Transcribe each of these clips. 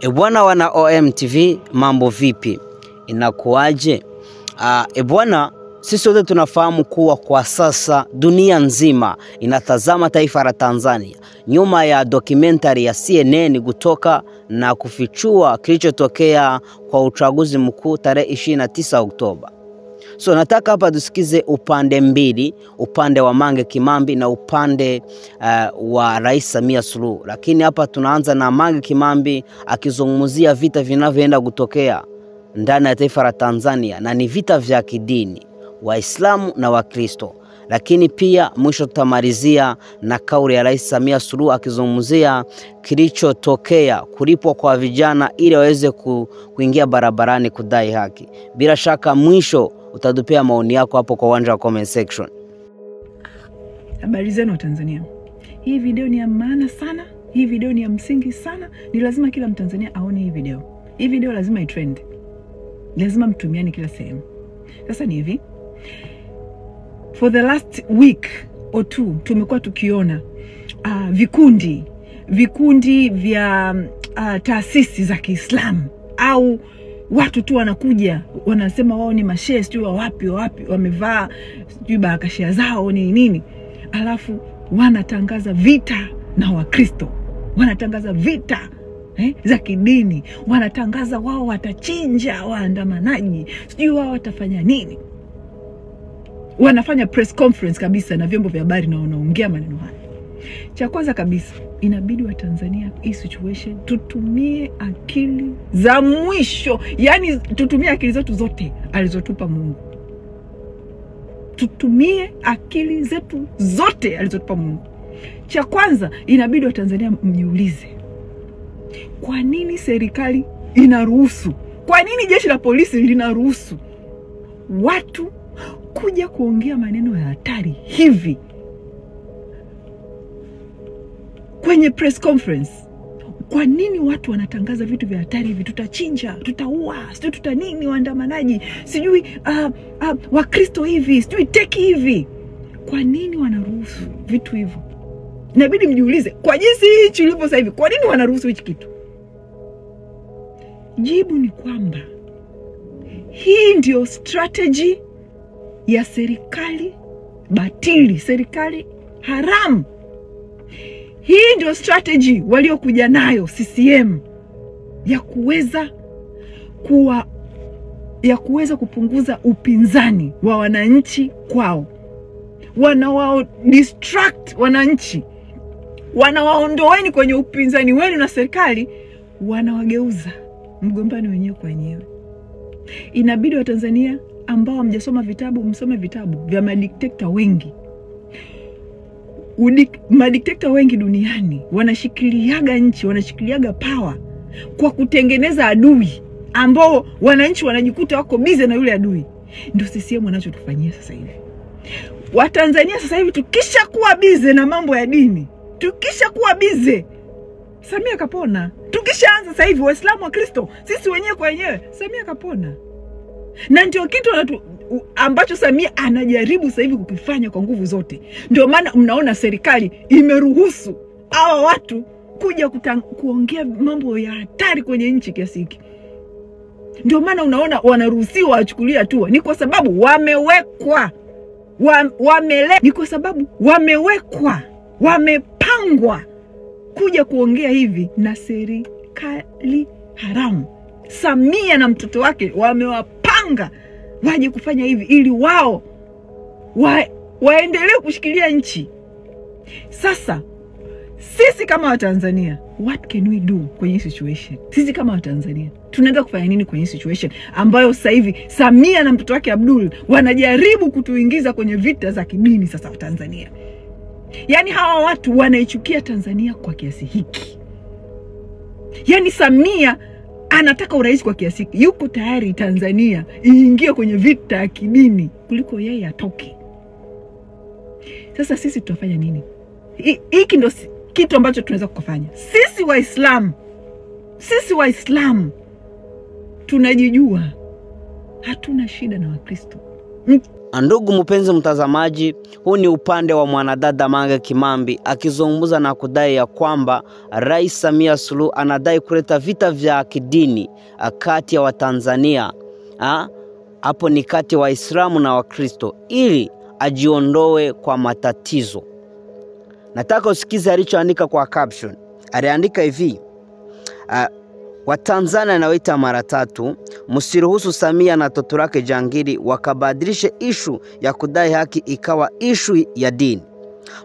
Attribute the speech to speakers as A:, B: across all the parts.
A: Bwana wana OMTV, mambo vipi? Inakuaje? Bwana, sisi wote tunafahamu kuwa kwa sasa dunia nzima inatazama taifa la Tanzania nyuma ya documentary ya CNN kutoka na kufichua kilichotokea kwa uchaguzi mkuu tarehe 29 Oktoba. So nataka hapa tusikize upande mbili, upande wa Mange Kimambi na upande wa Rais Samia Suluhu. Lakini hapa tunaanza na Mange Kimambi akizungumzia vita vinavyoenda kutokea ndani ya taifa la Tanzania, na ni vita vya kidini, Waislamu na Wakristo. Lakini pia mwisho tutamalizia na kauli ya Rais Samia Suluhu akizungumzia kilichotokea, kulipwa kwa vijana ili waweze kuingia barabarani kudai haki. Bila shaka mwisho utadupia maoni yako hapo kwa uwanja wa comment section.
B: Habari zenu wa Tanzania. Hii video ni ya maana sana. Hii video ni ya msingi sana. Ni lazima kila Mtanzania aone hii video. Hii video lazima itrend. Lazima mtumiane kila sehemu. Sasa ni hivi. For the last week or two tumekuwa tukiona vikundi vya taasisi za Kiislamu au watu tu wanakuja wanasema wao ni mashehe sijui wapi wamevaa sijui barakashia zao ni nini, alafu wanatangaza vita na Wakristo, wanatangaza vita za kidini, wanatangaza wao watachinja waandamanaji, sijui wao watafanya nini. Wanafanya press conference kabisa na vyombo vya habari na wanaongea maneno haya. Cha kwanza kabisa, inabidi wa Tanzania hii situation tutumie akili za mwisho. Yani tutumie akili zetu zote alizotupa Mungu. Tutumie akili zetu zote alizotupa Mungu. Cha kwanza, inabidi wa Tanzania mjiulize, kwa nini serikali inaruhusu? Kwa nini jeshi la polisi linaruhusu watu kuja kuongea maneno ya hatari hivi kwenye press conference? Kwa nini watu wanatangaza vitu vya hatari hivi? Tutachinja, tutaua, sijui tutanini waandamanaji, sijui Wakristo hivi, sijui teki hivi. Kwa nini wanaruhusu vitu hivyo? Inabidi mjiulize, kwa jinsi hichi ilivyo sasa hivi, kwa nini wanaruhusu hichi kitu? Jibu ni kwamba hii ndio strategy ya serikali batili, serikali haramu. Hii ndio strategy waliokuja nayo CCM ya kuweza kupunguza upinzani wa wananchi kwao. Wanawao distract wananchi, wanawaondoeni kwenye upinzani wenu na serikali, wanawageuza mgombani wenyewe kwa wenyewe. Inabidi wa Tanzania ambao hamjasoma vitabu msome vitabu vya madikteta wengi. Madikteta wengi duniani wanashikiliaga nchi, wanashikiliaga power kwa kutengeneza adui ambao wananchi wanajikuta wako busy na yule adui. Ndio CCM wanachotufanyia sasa hivi. Watanzania sasa hivi tukisha kuwa busy na mambo ya dini, tukisha kuwa busy, Samia kapona. Tukishaanza sasa hivi Waislamu wa Kristo, sisi wenyewe kwa wenyewe, Samia kapona. Na ndio kitu ambacho Samia anajaribu sasa hivi kukifanya kwa nguvu zote. Ndio maana mnaona serikali imeruhusu hao watu kuja kuongea mambo ya hatari kwenye nchi kiasi hiki. Ndio maana unaona wanaruhusiwa wachukulia hatua. Ni kwa sababu wamewekwa, ni kwa sababu wamewekwa, wamepangwa kuja kuongea hivi na serikali haramu. Samia na mtoto wake wamewapanga waje kufanya hivi ili wao waendelee kushikilia nchi. Sasa sisi kama Watanzania, what can we do kwenye situation? Sisi kama Watanzania tunaweza kufanya nini kwenye situation ambayo sasa hivi Samia na mtoto wake Abdul wanajaribu kutuingiza kwenye vita za kidini sasa wa Tanzania? Yani hawa watu wanaichukia Tanzania kwa kiasi hiki. Yani Samia anataka urais kwa kiasi hiki. Yuko tayari Tanzania iingie kwenye vita ya kidini kuliko yeye atoke. Sasa sisi tutafanya nini? Hiki ndio kitu ambacho tunaweza kufanya. Sisi Waislamu tunajijua. Hatuna shida na Wakristo.
A: Ndugu mpenzi mtazamaji, huu ni upande wa mwanadada Mange Kimambi akizungumza na kudai ya kwamba Rais Samia Suluhu anadai kuleta vita vya kidini kati ya Watanzania. Hapo ni kati wa Waislamu na Wakristo ili ajiondoe kwa matatizo. Nataka usikize alichoandika kwa caption. Aliandika hivi: Watanzania nawaita mara tatu, msiruhusu Samia na toto lake jangili wakabadilishe ishu ya kudai haki ikawa ishu ya dini.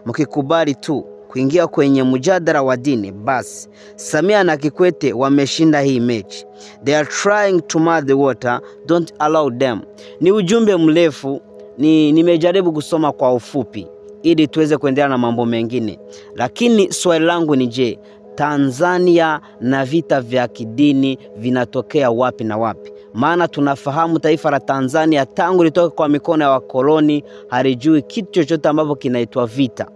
A: Mkikubali tu kuingia kwenye mjadala wa dini, basi Samia na Kikwete wameshinda hii mechi. They are trying to muddy the water, don't allow them. Ni ujumbe mrefu, nimejaribu kusoma kwa ufupi ili tuweze kuendelea na mambo mengine. Lakini swali langu ni je, Tanzania na vita vya kidini vinatokea wapi na wapi? Maana tunafahamu taifa la Tanzania tangu litoka kwa mikono ya wakoloni halijui kitu chochote ambapo kinaitwa vita.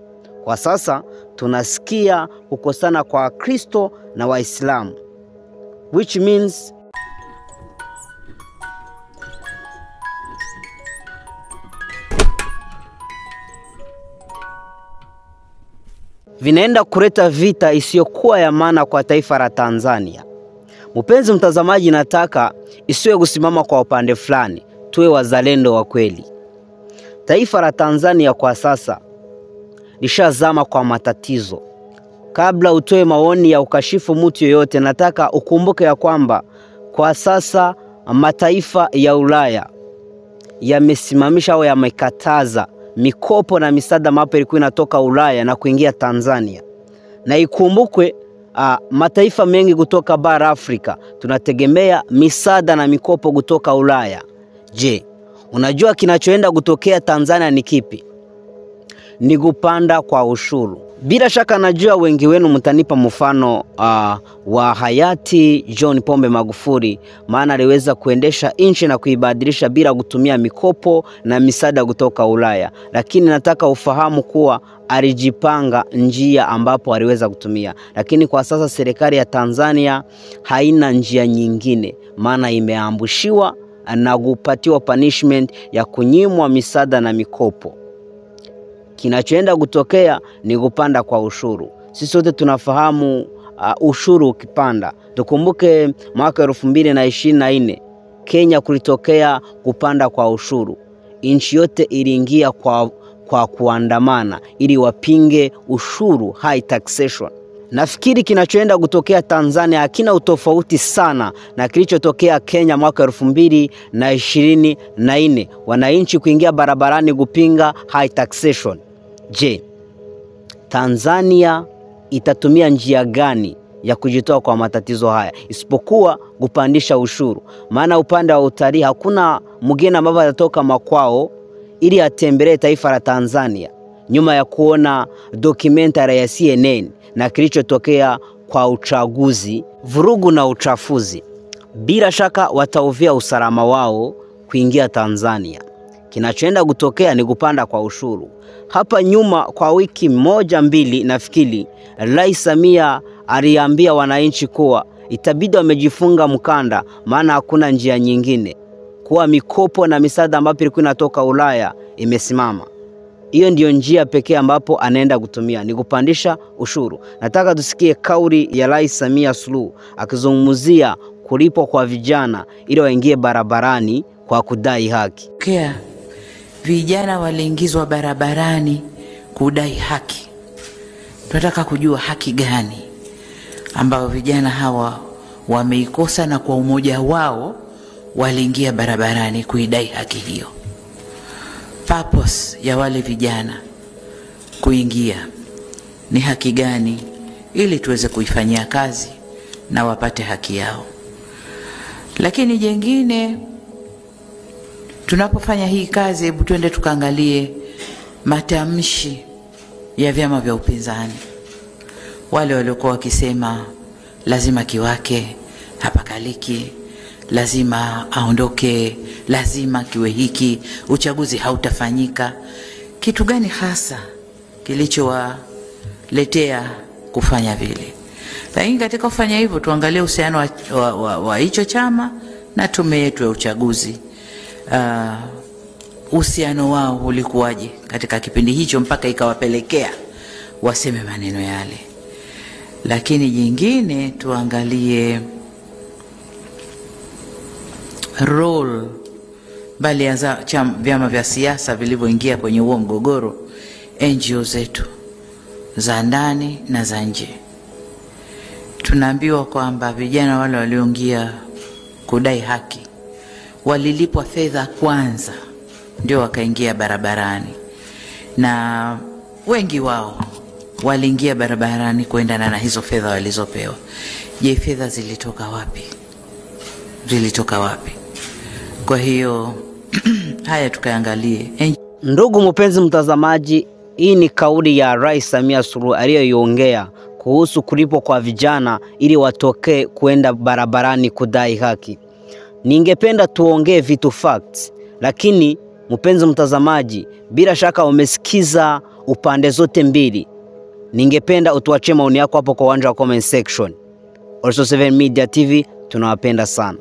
A: Kwa sasa tunasikia kukosana kwa Kristo na Waislamu, which means vinaenda kuleta vita isiyokuwa ya maana kwa taifa la Tanzania. Mpenzi mtazamaji, nataka isiwe kusimama kwa upande fulani, tuwe wazalendo wa kweli. Taifa la Tanzania kwa sasa lishazama kwa matatizo. Kabla utoe maoni ya ukashifu mtu yoyote, nataka ukumbuke ya kwamba kwa sasa mataifa ya Ulaya yamesimamisha au yamekataza mikopo na misaada mapya ilikuwa inatoka Ulaya na kuingia Tanzania. Na ikumbukwe mataifa mengi kutoka bara Afrika tunategemea misaada na mikopo kutoka Ulaya. Je, unajua kinachoenda kutokea Tanzania ni kipi? Ni kupanda kwa ushuru. Bila shaka najua wengi wenu mtanipa mfano wa hayati John Pombe Magufuli, maana aliweza kuendesha nchi na kuibadilisha bila kutumia mikopo na misaada kutoka Ulaya. Lakini nataka ufahamu kuwa alijipanga njia ambapo aliweza kutumia. Lakini kwa sasa serikali ya Tanzania haina njia nyingine, maana imeambushiwa na kupatiwa punishment ya kunyimwa misaada na mikopo. Kinachoenda kutokea ni kupanda kwa ushuru. Sisi wote tunafahamu ushuru ukipanda. Tukumbuke mwaka 2024 Kenya kulitokea kupanda kwa ushuru. Nchi yote iliingia kwa kuandamana ili wapinge ushuru, high taxation. Nafikiri kinachoenda kutokea Tanzania hakina utofauti sana na kilichotokea Kenya mwaka 2024, wananchi kuingia barabarani kupinga high taxation. Je, Tanzania itatumia njia gani ya kujitoa kwa matatizo haya isipokuwa kupandisha ushuru? Maana upande wa utalii hakuna mgeni ambaye atatoka makwao ili atembelee taifa la Tanzania nyuma ya kuona documentary ya CNN na kilichotokea kwa uchaguzi, vurugu na uchafuzi. Bila shaka wataovia usalama wao kuingia Tanzania. Kinachoenda kutokea ni kupanda kwa ushuru. Hapa nyuma kwa wiki moja mbili nafikiri Rais Samia aliambia wananchi kuwa itabidi wamejifunga mkanda, maana hakuna njia nyingine, kuwa mikopo na misaada ambayo ilikuwa inatoka Ulaya imesimama. Hiyo ndio njia pekee ambapo anaenda kutumia, ni kupandisha ushuru. Nataka tusikie kauli ya Rais Samia Suluhu akizungumzia kulipwa kwa vijana ili waingie barabarani kwa kudai haki.
C: Vijana waliingizwa barabarani kudai haki. Tunataka kujua haki gani ambao vijana hawa wameikosa na kwa umoja wao waliingia barabarani kuidai haki hiyo. Purpose ya wale vijana kuingia ni haki gani ili tuweze kuifanyia kazi na wapate haki yao. Lakini jengine, tunapofanya hii kazi, hebu tuende tukaangalie matamshi ya vyama vya upinzani. Wale waliokuwa wakisema lazima Kiwake hapakaliki, lazima aondoke, lazima kiwe hiki, uchaguzi hautafanyika. Kitu gani hasa kilichowaletea kufanya vile? Lakini katika kufanya hivyo tuangalie uhusiano wa hicho chama na tume yetu ya uchaguzi. uhusiano wao ulikuwaje katika kipindi hicho mpaka ikawapelekea waseme maneno yale. Lakini jingine tuangalie role bali ya vyama vya siasa vilivyoingia kwenye huo mgogoro, NGO zetu za ndani na za nje. Tunaambiwa kwamba vijana wale walioingia kudai haki walilipwa fedha kwanza ndio wakaingia barabarani, na wengi wao waliingia barabarani kuendana na hizo fedha walizopewa. Je, fedha zilitoka wapi? Zilitoka wapi? Kwa hiyo haya tukaangalie.
A: Ndugu mpenzi mtazamaji, hii ni kauli ya Rais Samia Suluhu aliyoiongea kuhusu kulipwa kwa vijana ili watokee kuenda barabarani kudai haki. Ningependa tuongee vitu facts, lakini mpenzi mtazamaji, bila shaka umesikiza upande zote mbili. Ningependa utuachie maoni yako hapo kwa uwanja wa comment section. Also 7 Media TV tunawapenda sana.